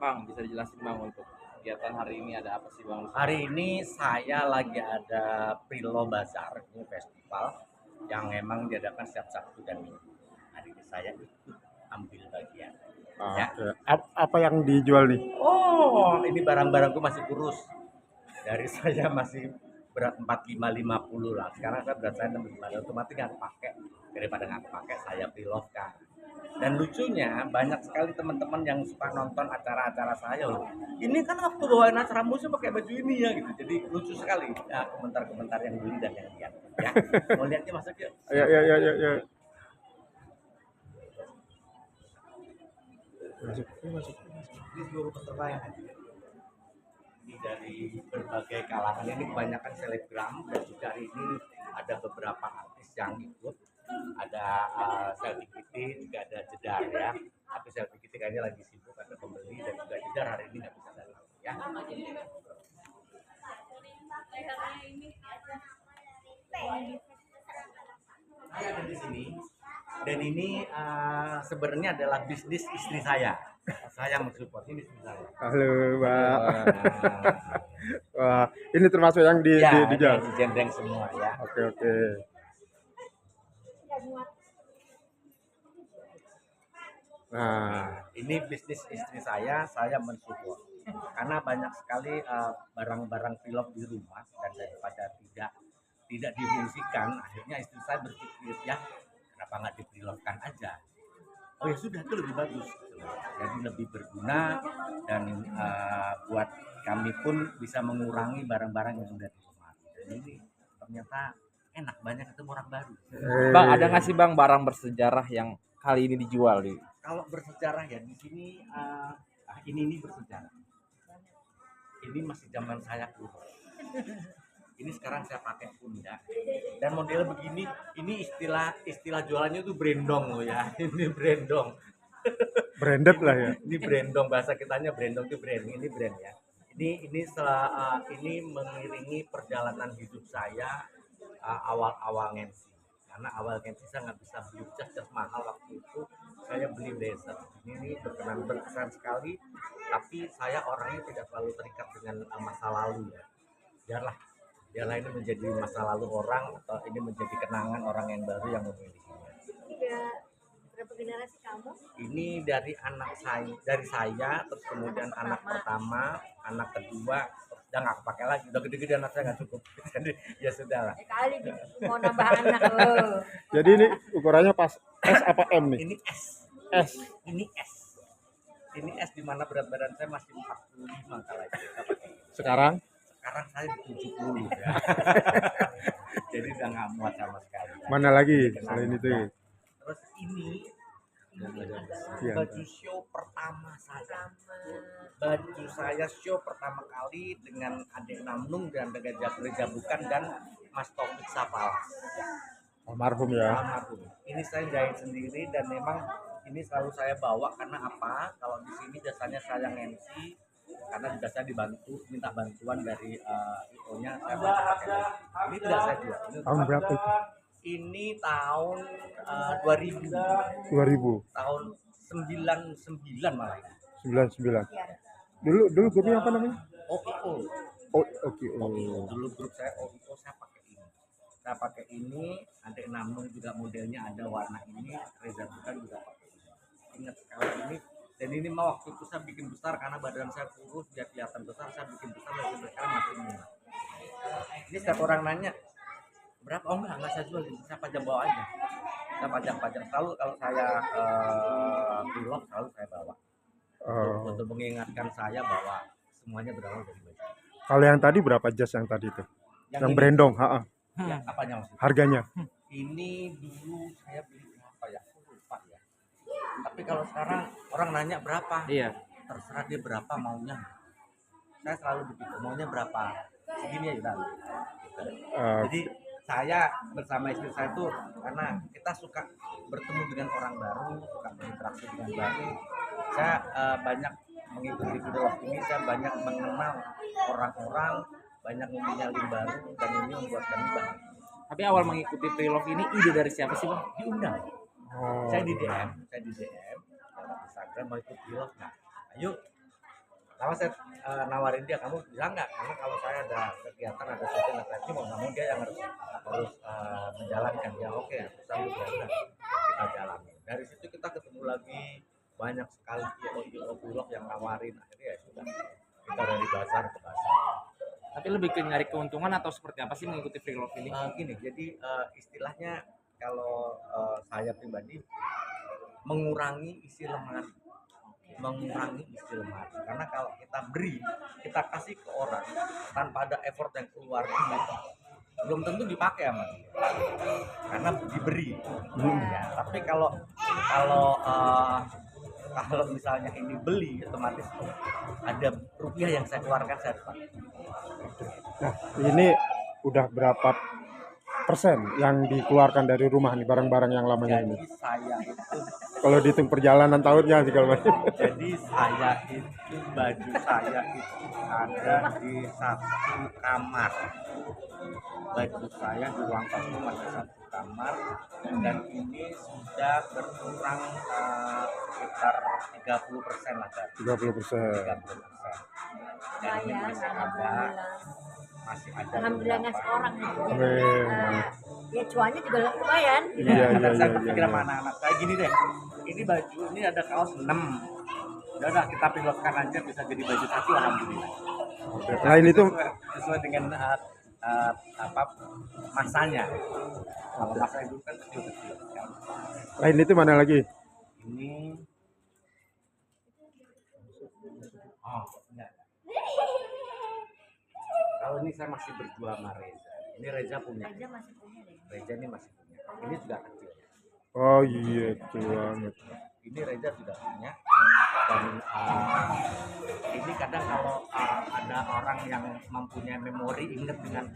Kang, bisa dijelasin Bang untuk kegiatan hari ini ada apa sih Bang? Hari ini saya lagi ada Prilo Bazar, ini festival yang memang diadakan setiap Sabtu dan Minggu. Hari ini saya ikut ambil bagian. Ya. Oke. Apa yang dijual nih? Oh, ini barang-barangku masih kurus. Dari saya masih berat 45-50 lah. Sekarang saya berat saya 65, otomatis nggak pakai. Daripada nggak pakai saya prelovkan. Dan lucunya banyak sekali teman-teman yang suka nonton acara-acara saya loh. Ini kan waktu bawain acara musik pakai baju ini ya gitu. Jadi lucu sekali ya, komentar-komentar yang beli dan yang lihat. Ya, mau lihatnya masuk yuk. Ya. Masuk. Ini seluruh peserta yang hadir. Ini dari berbagai kalangan, ini kebanyakan selebgram dan juga hari ini ada beberapa artis yang ikut. Ada Selfie Kitty, juga ada Jedar ya. Tapi Selfie Kitty kayaknya lagi sibuk, ada pembeli, dan juga Jedar hari ini nggak bisa datang ya. Saya ada di sini dan ini sebenarnya adalah bisnis istri saya. Saya mensupport ini istri saya. Halo, Mbak. Wah, ini termasuk yang dijual. Di jendeng semua ya. Oke. Nah, Ini bisnis istri saya mensupport. Karena banyak sekali barang-barang pilot di rumah dan daripada tidak difungsikan, akhirnya istri saya berpikir ya kenapa nggak dipilotkan aja. Oh ya sudah, itu lebih bagus. Jadi lebih berguna dan buat kami pun bisa mengurangi barang-barang yang sudah di rumah. Dan ini ternyata enak, banyak ketemu orang baru. Bang, ada nggak sih Bang barang bersejarah yang kali ini dijual di? Kalau bersejarah ya di sini ini bersejarah. Ini masih zaman saya kuno. Ini sekarang saya pakai pundak dan model begini. Ini istilah jualannya tuh brandong loh ya. Ini brandong. branded lah ya. Ini brandong, bahasa kitanya brandong itu brand. Ini brand ya. Ini mengiringi perjalanan hidup saya awal-awal ngensi. Karena awal ngensi saya nggak bisa beli jas mahal waktu itu. Saya beli blazer. Ini berkesan sekali. Tapi saya orangnya tidak terlalu terikat dengan masa lalu ya. Biarlah ini menjadi masa lalu orang atau ini menjadi kenangan orang yang baru yang memilikinya. Berapa generasi kamu? Ini dari saya, terus kemudian anak pertama, anak kedua, udah nggak kepake lagi, udah gede-gede anak saya nggak cukup. Jadi ya sudah lah. Kali mau nambah anak lo. Jadi ini ukurannya pas S apa M nih? Ini S. S. Ini S di mana berat badan saya masih 45 kali itu. Sekarang Saya di 70 ya. Jadi udah nggak muat sama sekali. mana lagi selain itu? Terus ini Iya. baju show pertama saya. Baju saya show pertama kali dengan Adik Namnung dan Gereja Bukan dan Mas Taufik Sapalas. Almarhum ya. Almarhum. Ini saya jahit sendiri dan memang ini selalu saya bawa karena apa? Kalau di sini biasanya saya ngensi karena juga saya minta bantuan dari IO-nya, saya pakai. Ini tidak saya jual. Tahun berapa itu? Ini tahun 2000. 2000. Tahun 99 malah. 99. Dulu grupnya apa namanya? OIO. Oke. Dulu grup saya OIO, saya pakai ini. Saya pakai ini, Adik Namnung juga modelnya ada warna ini, Reza Bukan juga pakai ini. Ingat sekali ini. Dan ini mau waktu itu saya bikin besar karena badan saya kurus, dia kelihatan besar, saya bikin besar dan sekarang masih murah. Ini setiap orang nanya, berapa? Oh enggak saya jual, saya pajang bawa aja. Saya pajang selalu kalau saya vlog selalu saya bawa. Untuk mengingatkan saya bahwa semuanya berawal dari baju. Kalau yang tadi berapa jas yang tadi itu? Yang ini, brandong, ya, apanya maksudnya? harganya? Ini dulu saya beli berapa ya? Aku lupa ya. Tapi kalau sekarang orang nanya berapa? Iya. Terserah dia berapa maunya. Saya selalu begitu, maunya berapa? Segini aja udah. Jadi saya bersama istri saya tuh karena kita suka bertemu dengan orang baru, suka berinteraksi dengan baru. Saya banyak mengikuti vlog ini, saya banyak mengenal orang-orang, banyak mempunyai link baru dan ini membuat kami bahagia. Tapi awal mengikuti pre-love ini ide dari siapa sih Bang? Diundang. Saya di DM lewat Instagram mau ikut vlog nggak? Ayo. Lama saya nawarin dia, kamu bisa nggak? Karena kalau saya ada kegiatan, ada syuting, ada mau nggak mau dia yang harus menjalankan. Ya oke, aku sanggup, ya udah kita jalani. Dari situ kita ketemu lagi banyak sekali IO bulog yang nawarin, akhirnya ya sudah kita dari bazar ke bazar. Tapi lebih ke nyari keuntungan atau seperti apa sih mengikuti free love ini? Gini, jadi istilahnya kalau saya pribadi mengurangi isi lemari, karena kalau kita beri, kita kasih ke orang tanpa ada effort yang keluar duit, belum tentu dipakai sama dia karena diberi. Ya, tapi kalau misalnya ini beli, otomatis ada rupiah yang saya keluarkan, saya dapat. Nah, ini udah berapa persen yang dikeluarkan dari rumah nih barang-barang yang lamanya ini? Jadi saya itu Kalau dihitung perjalanan tahunnya sih kalau macam. Jadi saya itu baju saya itu ada di satu kamar. Baju saya di ruang tamu ada satu kamar dan ini sudah berkurang sekitar 30% lah kan. 30%. 30%. Dan ini masih ada Alhamdulillah nggak beberapa. seorang. Amin. Ya cuannya juga lumayan. Iya, iya, Saya iya, berpikir iya. sama anak-anak saya gini deh, ini baju ini ada kaos 6, udah kita pilotkan aja bisa jadi baju satu, alhamdulillah. Selain itu, sesuai dengan apa masanya. Kalau masa itu kan kecil-kecil. lain itu mana lagi? Ini enggak. Kalau ini saya masih berdua sama Reza. Ini Reza punya. Aja masih punya deh. Reza ini masih punya. Ini juga kecil. Oh iya, kecil banget. Ini Reza sudah punya. Dan ini kadang kalau ada orang yang mempunyai memori ingat dengan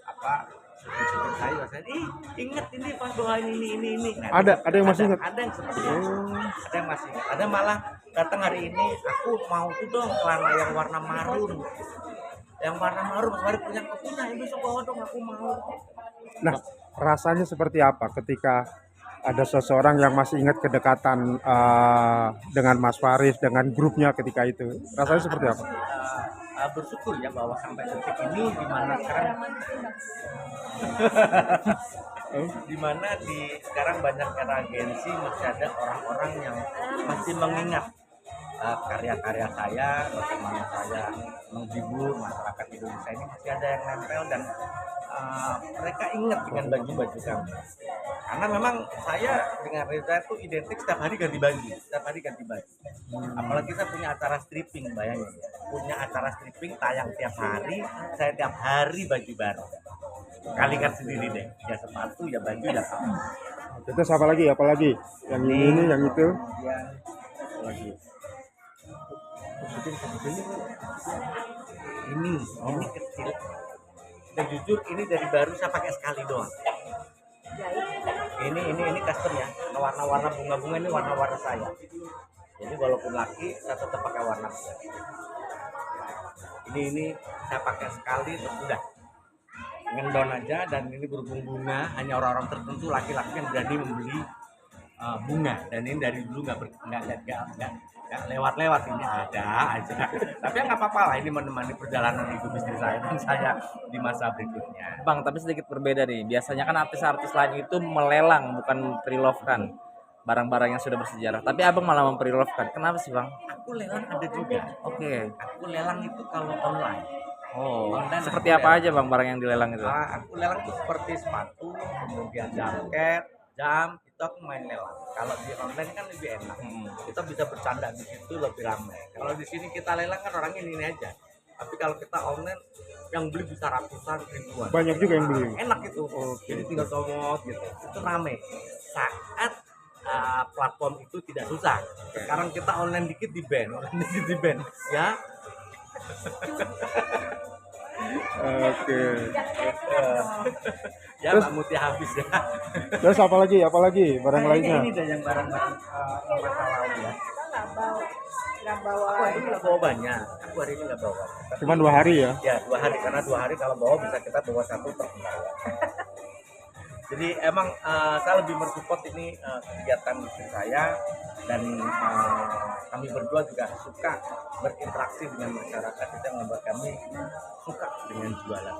apa syuting saya biasanya, ingat ini pas doain ini. Nah, Ada yang masih ingat? Ada yang seperti itu. Ada yang masih ingat. Ada malah datang hari ini, aku mau tuh dong celana yang warna marun. Yang warna marun, Mas Farid punya, ini besok bawa dong, aku mau. Nah, rasanya seperti apa ketika ada seseorang yang masih ingat kedekatan dengan Mas Faris, dengan grupnya ketika itu? Rasanya seperti apa? Bersyukur ya bahwa sampai detik ini di mana sekarang sekarang banyak era agensi masih ada orang-orang yang masih mengingat karya-karya saya, bagaimana saya menghibur masyarakat Indonesia ini, masih ada yang nempel dan mereka ingat dengan baju-baju kami. Karena memang saya dengan Reza itu identik setiap hari ganti baju. Apalagi saya punya acara stripping, bayangin ya. Punya acara stripping tayang tiap hari, saya tiap hari baju baru. Kalikan sendiri deh, ya sepatu, ya baju, ya kaos. Itu apa lagi? Yang ini, yang itu? Kemudian apa lagi? Ini kecil. Dan jujur ini dari baru saya pakai sekali doang. Ini custom ya. Warna-warna bunga-bunga ini warna-warna saya. Jadi walaupun laki saya tetap pakai warna bunga. Ini saya pakai sekali terus udah ngendon aja, dan ini berhubung bunga hanya orang-orang tertentu laki-laki yang berani membeli bunga, dan ini dari dulu nggak lewat-lewat, ini ada aja. Tapi nggak apa-apa lah, ini menemani perjalanan hidup istri saya dan saya di masa berikutnya. Bang, tapi sedikit berbeda nih. Biasanya kan artis-artis lain itu melelang, bukan pre-love kan barang-barang yang sudah bersejarah. Tapi abang malah mempre-love kan. Kenapa sih bang? Aku lelang ada juga. Oke. Aku lelang itu kalau online. Oh, Online seperti aku apa lelang. aja bang barang yang dilelang itu? Aku lelang itu seperti sepatu, kemudian jaket, jam, itu aku main lelang. Kalau di online kan lebih enak. Kita bisa bercanda di situ, lebih ramai. Kalau di sini kita lelang kan orangnya ini aja. Tapi kalau kita online, yang beli bisa ratusan, ribuan. Banyak juga yang beli. Enak itu. Jadi tinggal comot gitu. Itu rame. Saat platform itu tidak susah. Sekarang kita online dikit di ban, ya. Oke. Ya Terus- Mbak Muti habis ya. Terus apa lagi barang lainnya? Ini dah yang barang-barang masa lalu ya. Kita nggak bawa Aku hari ini nggak bawa banyak. Tapi Cuma 2 hari ya? ya 2 hari, karena 2 hari kalau bawa bisa kita bawa satu per Jadi emang saya lebih mensupport ini kegiatan bisnis saya, dan kami berdua juga suka berinteraksi dengan masyarakat, itu yang membuat kami suka dengan jualan.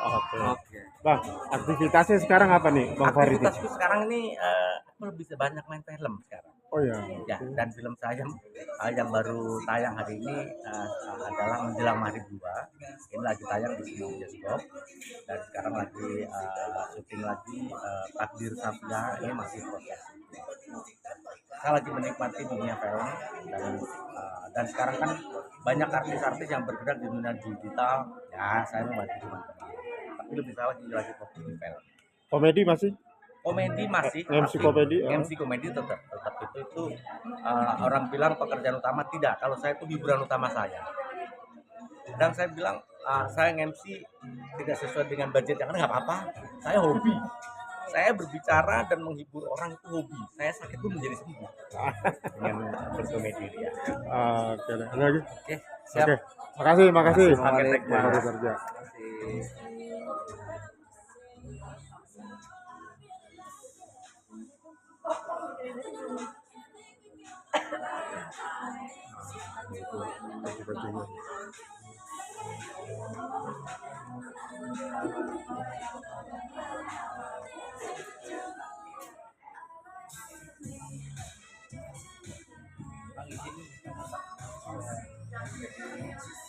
Oke. Oke. Bang, aktivitasnya sekarang apa nih, Bang Farid? Aktivitasku sekarang ini aku lebih banyak main film sekarang. Oh ya. Ya, dan film saya yang baru tayang hari ini adalah Menjelang Maghrib 2. Ini lagi tayang di semua bioskop, dan sekarang lagi syuting lagi Takdir Safia, ini masih proses. Saya lagi menikmati dunia film, dan sekarang kan banyak artis-artis yang bergerak di dunia digital. Ya, saya membantu teman-teman. Tapi lebih saya lagi fokus di film. Komedi masih? Komedi masih MC komedi, MC komedi tetap itu orang bilang pekerjaan utama, tidak. Kalau saya itu hiburan utama saya, dan saya bilang saya MC tidak sesuai dengan budget, yang nggak apa-apa, saya hobi. Saya berbicara dan menghibur orang itu hobi. Saya sakit pun menjadi sembuh dengan berkomedi dia. Oke, ada lagi? Oke, siap. Oke, makasih, makasih. Bang Farid, Bang Farid Mas. kerja. Baju-bajunya.